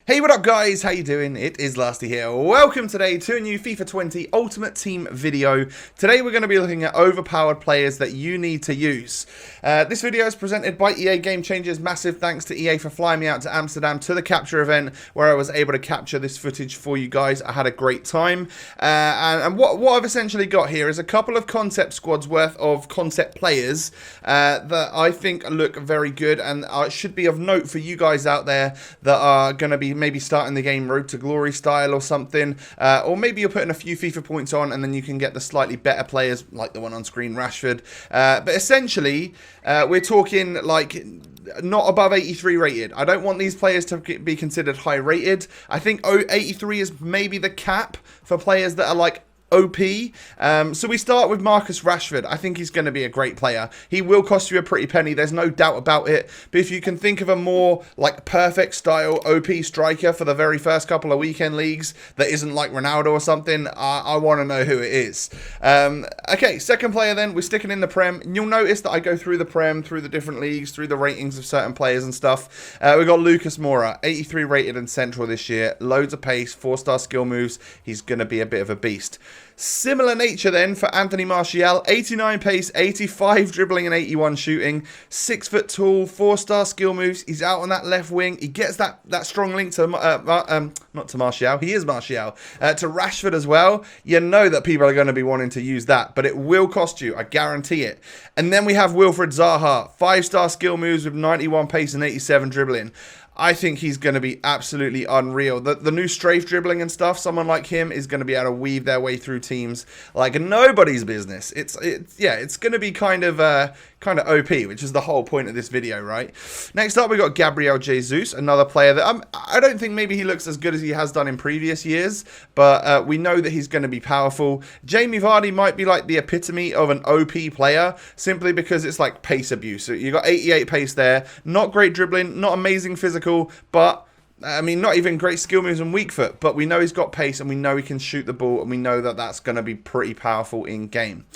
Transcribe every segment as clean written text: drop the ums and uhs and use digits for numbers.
Hey, what up guys? How you doing? It is Lasty here. Welcome today to a new FIFA 20 Ultimate Team video. Today we're going to be looking at overpowered players that you need to use. This video is presented by EA Gamechangers. Massive thanks to EA for flying me out to Amsterdam to the capture event where I was able to capture this footage for you guys. I had a great time. And what I've essentially got here is a couple of concept squads worth of concept players that I think look very good and should be of note for you guys out there that are going to be maybe starting the game Road to Glory style or something, or maybe you're putting a few FIFA points on and then you can get the slightly better players like the one on screen, Rashford. But essentially, we're talking like not above 83 rated. I don't want these players to be considered high rated. I think 83 is maybe the cap for players that are like OP. So we start with Marcus Rashford. I think he's going to be a great player. He will cost you a pretty penny, there's no doubt about it. But if you can think of a more like perfect style OP striker for the very first couple of weekend leagues that isn't like Ronaldo or something, I want to know who it is. Okay, second player then, we're sticking in the Prem. You'll notice that I go through the Prem, through the different leagues, through the ratings of certain players and stuff. We've got Lucas Moura, 83 rated in Central this year. Loads of pace, 4-star skill moves. He's going to be a bit of a beast. Similar nature then for Anthony Martial, 89 pace, 85 dribbling and 81 shooting, 6 foot tall, 4-star skill moves. He's out on that left wing. He gets that strong link to, not to Martial, he is Martial, to Rashford as well. You know that people are going to be wanting to use that, but it will cost you, I guarantee it. And then we have Wilfried Zaha, 5-star skill moves with 91 pace and 87 dribbling. I think he's going to be absolutely unreal. The new strafe dribbling and stuff, someone like him is going to be able to weave their way through teams like nobody's business. It's going to be kind of OP, which is the whole point of this video, right? Next up, we got Gabriel Jesus, another player that I don't think maybe he looks as good as he has done in previous years, but we know that he's going to be powerful. Jamie Vardy might be like the epitome of an OP player, simply because it's like pace abuse. So you got 88 pace there, not great dribbling, not amazing physical, but I mean, not even great skill moves and weak foot, but we know he's got pace and we know he can shoot the ball and we know that that's going to be pretty powerful in game.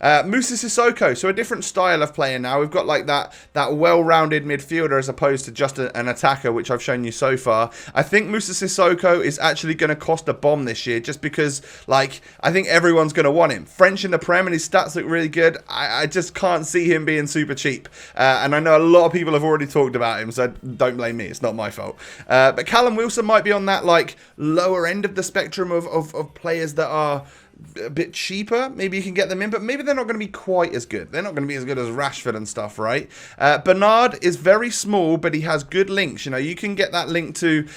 Moussa Sissoko, so a different style of player now. We've got like that well-rounded midfielder as opposed to just an attacker, which I've shown you so far. I think Moussa Sissoko is actually going to cost a bomb this year just because, like, I think everyone's going to want him. French in the Prem and his stats look really good. I just can't see him being super cheap. And I know a lot of people have already talked about him, so don't blame me. It's not my fault. But Callum Wilson might be on that, like, lower end of the spectrum of players that are a bit cheaper. Maybe you can get them in, but maybe they're not going to be quite as good. They're not going to be as good as Rashford and stuff, right? Bernard is very small, but he has good links. You know, you can get that link to,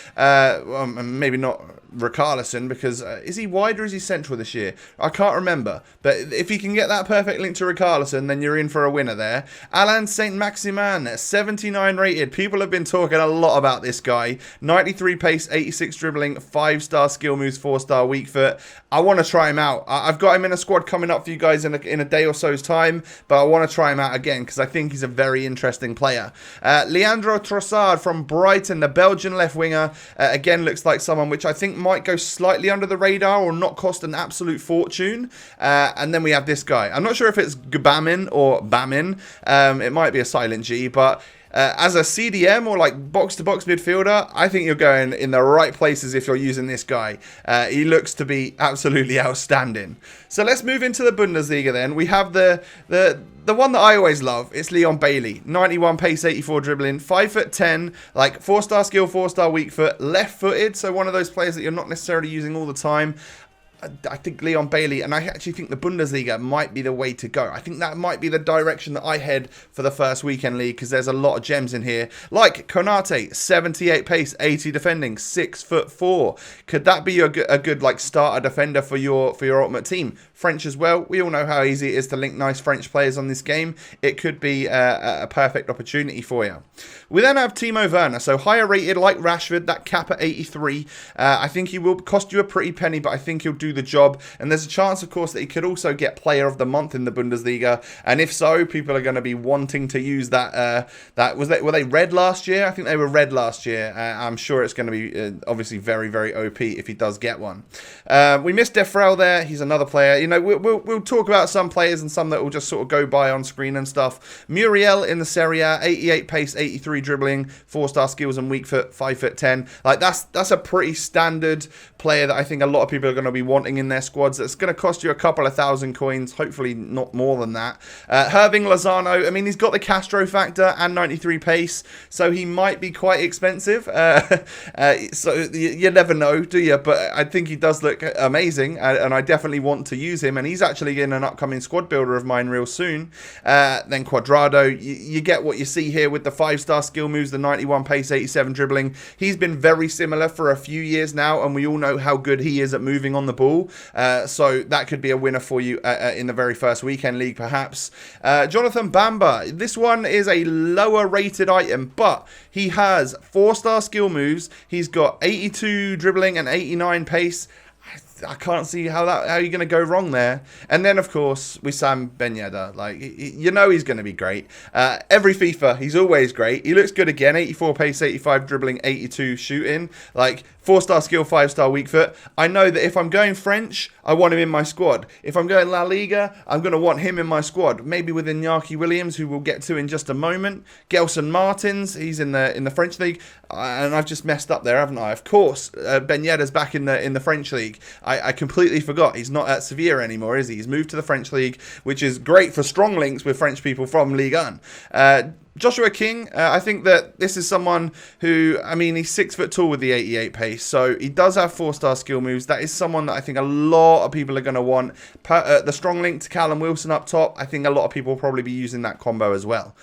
maybe not Richarlison, because is he wide or is he central this year? I can't remember. But if you can get that perfect link to Richarlison, then you're in for a winner there. Alain Saint-Maximin, 79 rated. People have been talking a lot about this guy. 93 pace, 86 dribbling, 5-star skill moves, 4-star weak foot. I want to try him out. I've got him in a squad coming up for you guys in a day or so's time, but I want to try him out again because I think he's a very interesting player. Leandro Trossard from Brighton, the Belgian left winger, again looks like someone which I think might go slightly under the radar or not cost an absolute fortune. And then we have this guy. I'm not sure if it's Gbamin or Bamin. It might be a silent G, but as a CDM or like box-to-box midfielder, I think you're going in the right places if you're using this guy. He looks to be absolutely outstanding. So let's move into the Bundesliga then. We have the one that I always love. It's Leon Bailey. 91 pace, 84 dribbling, 5'10", like 4-star skill, 4-star weak foot, left-footed. So one of those players that you're not necessarily using all the time. I think Leon Bailey, and I actually think the Bundesliga might be the way to go. I think that might be the direction that I head for the first weekend league because there's a lot of gems in here. Like Konate, 78 pace, 80 defending, 6'4". Could that be a good like starter defender for your ultimate team? French as well. We all know how easy it is to link nice French players on this game. It could be a perfect opportunity for you. We then have Timo Werner, so higher rated like Rashford, that cap at 83. I think he will cost you a pretty penny, but I think he'll do the job. And there's a chance, of course, that he could also get Player of the Month in the Bundesliga. And if so, people are going to be wanting to use that. Were they red last year? I think they were red last year. I'm sure it's going to be obviously very, very OP if he does get one. We missed Defrel there. He's another player. You know, we'll talk about some players and some that will just sort of go by on screen and stuff. Muriel in the Serie A, 88 pace, 83 dribbling, 4-star skills and weak foot, 5'10". Like that's a pretty standard player that I think a lot of people are going to be wanting in their squads. It's going to cost you a couple of thousand coins, hopefully not more than that. Herving Lozano, I mean, he's got the Castro factor and 93 pace, so he might be quite expensive. So you never know, do you? But I think he does look amazing, and I definitely want to use him, and he's actually in an upcoming squad builder of mine real soon. Then CUADRADO, you get what you see here with the 5-star skill moves, the 91 pace, 87 dribbling. He's been very similar for a few years now, and we all know how good he is at moving on the ball. So that could be a winner for you in the very first weekend league, perhaps. Jonathan Bamba, this one is a lower rated item, but he has 4-star skill moves. He's got 82 dribbling and 89 pace. I can't see how you're going to go wrong there. And then, of course, Wissam Ben Yedder. Like, you know he's going to be great. Every FIFA, he's always great. He looks good again. 84 pace, 85 dribbling, 82 shooting. Like, 4-star skill, 5-star weak foot. I know that if I'm going French, I want him in my squad. If I'm going La Liga, I'm going to want him in my squad. Maybe with Iñaki Williams, who we'll get to in just a moment. Gelson Martins, he's in the French league. And I've just messed up there, haven't I? Of course, Ben Yedder's back in the French league. I completely forgot. He's not at Sevilla anymore, is he? He's moved to the French league, which is great for strong links with French people from Ligue 1. Joshua King, I think that this is someone who, I mean, he's 6 foot tall with the 88 pace, so he does have 4-star skill moves. That is someone that I think a lot of people are going to want. The strong link to Callum Wilson up top, I think a lot of people will probably be using that combo as well.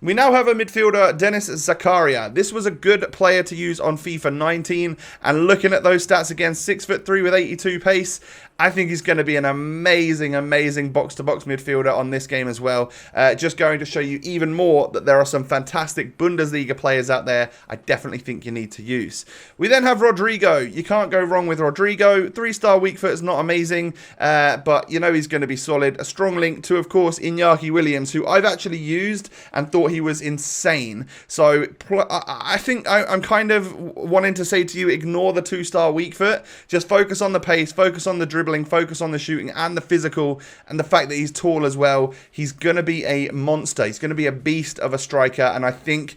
We now have a midfielder, Dennis Zakaria. This was a good player to use on FIFA 19, and looking at those stats again, 6'3" with 82 pace, I think he's going to be an amazing, amazing box-to-box midfielder on this game as well. Just going to show you even more that there are some fantastic Bundesliga players out there I definitely think you need to use. We then have Rodrigo. You can't go wrong with Rodrigo. 3-star weak foot is not amazing, but you know he's going to be solid. A strong link to, of course, Iñaki Williams, who I've actually used and thought he was insane. So I think I'm kind of wanting to say to you, ignore the 2-star weak foot. Just focus on the pace, focus on the dribbling, focus on the shooting and the physical, and the fact that he's tall as well. He's going to be a monster. He's going to be a beast of a striker, and I think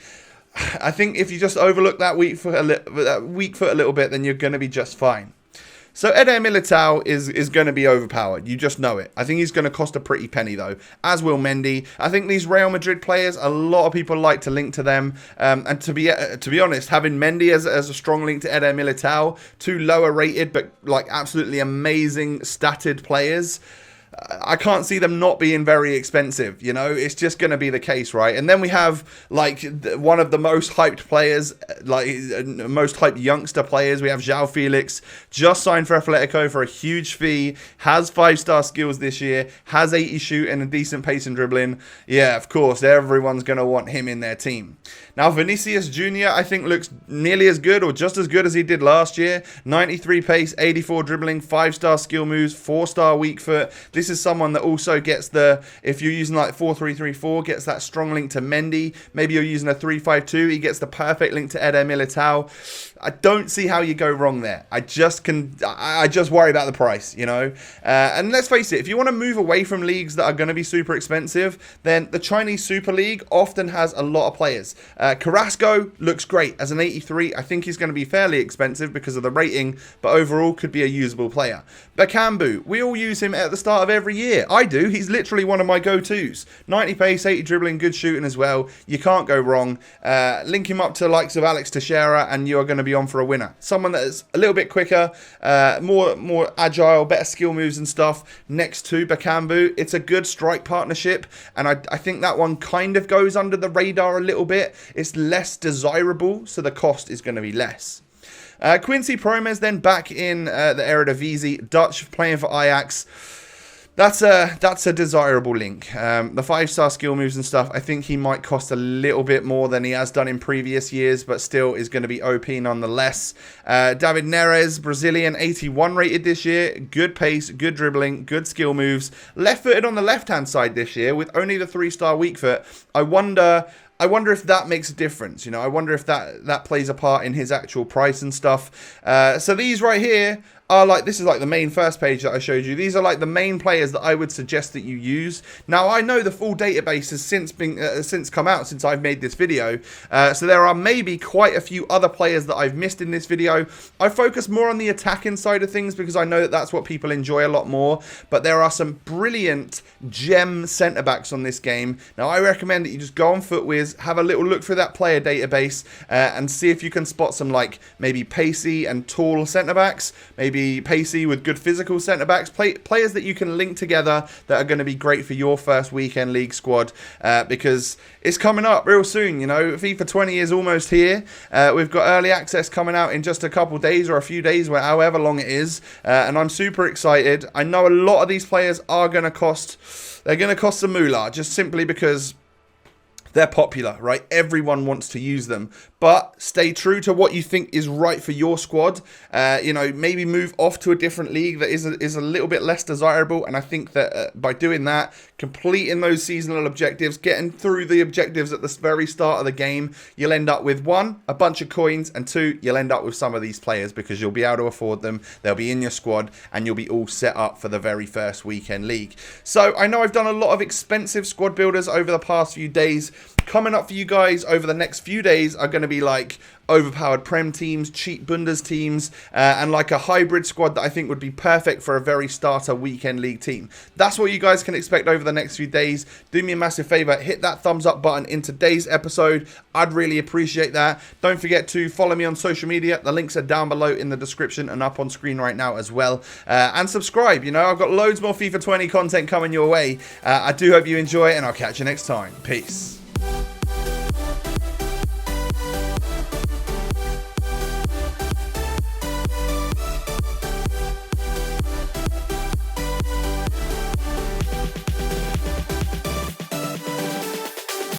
if you just overlook that weak foot a little bit, then you're going to be just fine. So Eder Militao is going to be overpowered. You just know it. I think he's going to cost a pretty penny, though, as will Mendy. I think these Real Madrid players, a lot of people like to link to them. And to be honest, having Mendy as a strong link to Eder Militao, 2 lower rated but like absolutely amazing statted players, I can't see them not being very expensive. You know, it's just going to be the case, right? And then we have like one of the most hyped players, like most hyped youngster players. We have João Felix, just signed for Atletico for a huge fee, has 5-star skills this year, has 80 shoot and a decent pace and dribbling. Yeah, of course, everyone's going to want him in their team. Now, Vinicius Jr., I think, looks nearly as good or just as good as he did last year. 93 pace, 84 dribbling, 5-star skill moves, 4-star weak foot. This is someone that also gets the, if you're using like 4-3-3-4, gets that strong link to Mendy. Maybe you're using a 3-5-2, he gets the perfect link to Eder Militao. I don't see how you go wrong there. I just worry about the price, you know. And let's face it, if you want to move away from leagues that are going to be super expensive, then the Chinese Super League often has a lot of players. Carrasco looks great as an 83. I think he's going to be fairly expensive because of the rating, but overall could be a usable player. Bakambu, we all use him at the start of every year. I do. He's literally one of my go-tos. 90 pace, 80 dribbling, good shooting as well. You can't go wrong. Link him up to the likes of Alex Teixeira and you are going to be on for a winner. Someone that is a little bit quicker, more agile, better skill moves and stuff next to Bakambu. It's a good strike partnership, and I think that one kind of goes under the radar a little bit. It's less desirable, so the cost is going to be less. Quincy Promes then back in the Eredivisie, Dutch, playing for Ajax. That's a desirable link. The 5-star skill moves and stuff, I think he might cost a little bit more than he has done in previous years, but still is going to be OP nonetheless. David Neres, Brazilian, 81 rated this year. Good pace, good dribbling, good skill moves. Left-footed on the left-hand side this year with only the 3-star weak foot. I wonder if that makes a difference. You know, I wonder if that plays a part in his actual price and stuff. So these right here are like, this is like the main first page that I showed you. These are like the main players that I would suggest that you use. Now, I know the full database has since come out since I've made this video. So there are maybe quite a few other players that I've missed in this video. I focus more on the attacking side of things because I know that that's what people enjoy a lot more. But there are some brilliant gem centre-backs on this game. Now, I recommend that you just go on FootWiz, have a little look through that player database and see if you can spot some like maybe pacey and tall centre-backs, maybe pacey with good physical centre-backs, players that you can link together that are going to be great for your first weekend league squad, because it's coming up real soon. You know, FIFA 20 is almost here. We've got early access coming out in just a couple days or a few days, however long it is, and I'm super excited. I know a lot of these players are going to cost, they're going to cost some moolah, just simply because they're popular, right? Everyone wants to use them. But stay true to what you think is right for your squad. You know, maybe move off to a different league that is a little bit less desirable. And I think that by doing that, completing those seasonal objectives, getting through the objectives at the very start of the game, you'll end up with 1, a bunch of coins, and 2, you'll end up with some of these players because you'll be able to afford them. They'll be in your squad and you'll be all set up for the very first weekend league. So I know I've done a lot of expensive squad builders over the past few days. Coming up for you guys over the next few days are going to be like overpowered Prem teams, cheap Bundes teams, and like a hybrid squad that I think would be perfect for a very starter weekend league team. That's what you guys can expect over the next few days. Do me a massive favor, hit that thumbs up button in today's episode. I'd really appreciate that. Don't forget to follow me on social media. The links are down below in the description and up on screen right now as well. And subscribe. You know, I've got loads more FIFA 20 content coming your way. I do hope you enjoy it, and I'll catch you next time. Peace.